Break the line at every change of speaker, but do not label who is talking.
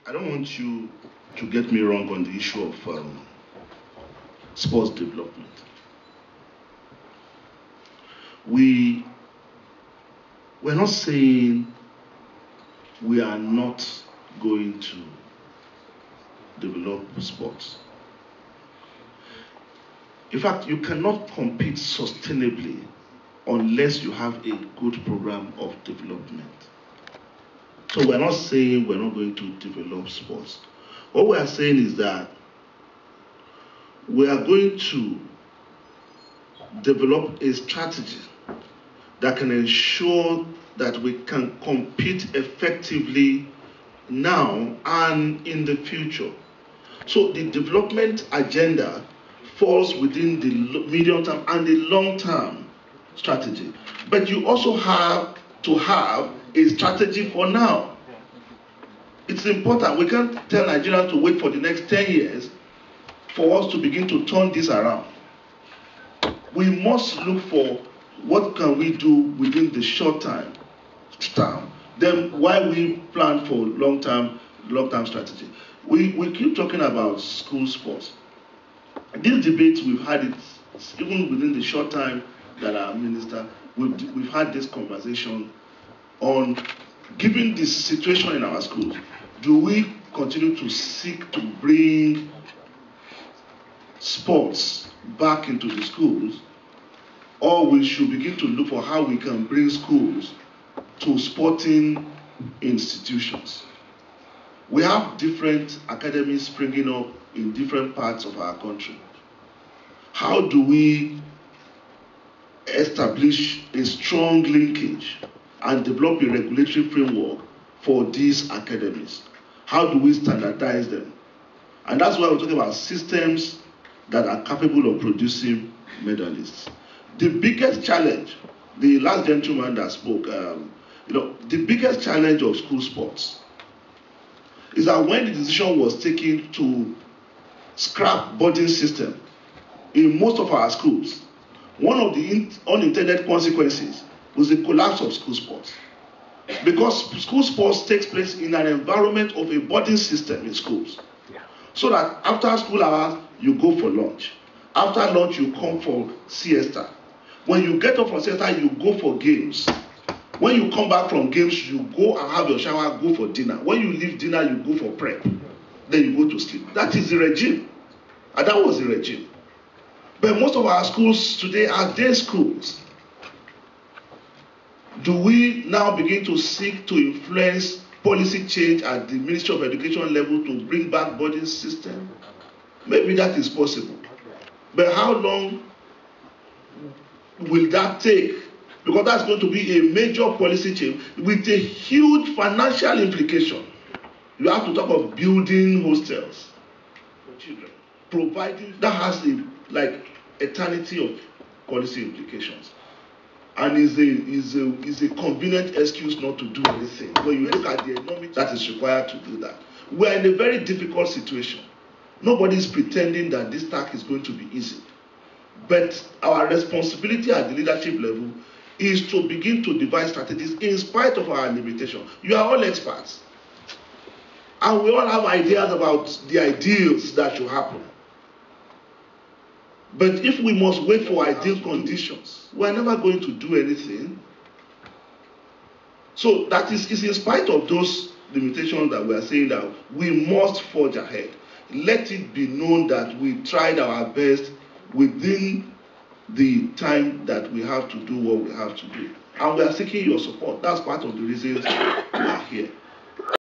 I don't want you to get me wrong on the issue of sports development. We're not saying we are not going to develop sports. In fact, you cannot compete sustainably unless you have a good program of development. So we're not saying we're not going to develop sports. What we are saying is that we are going to develop a strategy that can ensure that we can compete effectively now and in the future. So the development agenda falls within the medium term and the long term strategy. But you also have to have a strategy for now. It's important. We can't tell Nigerians to wait for the next 10 years for us to begin to turn this around. We must look for what can we do within the short term, then why we plan for long-term strategy. We keep talking about school sports. These debates, we've had it even within the short time that our minister, we've had this conversation on, given this situation in our schools, do we continue to seek to bring sports back into the schools, or we should begin to look for how we can bring schools to sporting institutions? We have different academies springing up in different parts of our country. How do we establish a strong linkage and develop a regulatory framework for these academies? How do we standardize them? And that's why we're talking about systems that are capable of producing medalists. The biggest challenge, the last gentleman that spoke, the biggest challenge of school sports is that when the decision was taken to scrap boarding system in most of our schools, one of the unintended consequences was the collapse of school sports. Because school sports takes place in an environment of a boarding system in schools. So that after school hours, you go for lunch. After lunch, you come for siesta. When you get up for siesta, you go for games. When you come back from games, you go and have your shower, go for dinner. When you leave dinner, you go for prep. Then you go to sleep. That is the regime. And that was the regime. But most of our schools today are day schools. Do we now begin to seek to influence policy change at the Ministry of Education level to bring back boarding system? Maybe that is possible. But how long will that take? Because that's going to be a major policy change with a huge financial implication. You have to talk of building hostels for children, providing that has eternity of policy implications, and is a convenient excuse not to do anything. When you look at the economic that is required to do that, we are in a very difficult situation. Nobody is pretending that this task is going to be easy, but our responsibility at the leadership level is to begin to devise strategies in spite of our limitations. You are all experts, and we all have ideas about the ideals that should happen. But if we must wait for ideal conditions, we are never going to do anything. So that is in spite of those limitations that we are saying that we must forge ahead. Let it be known that we tried our best within the time that we have to do what we have to do. And we are seeking your support. That's part of the reasons we are here.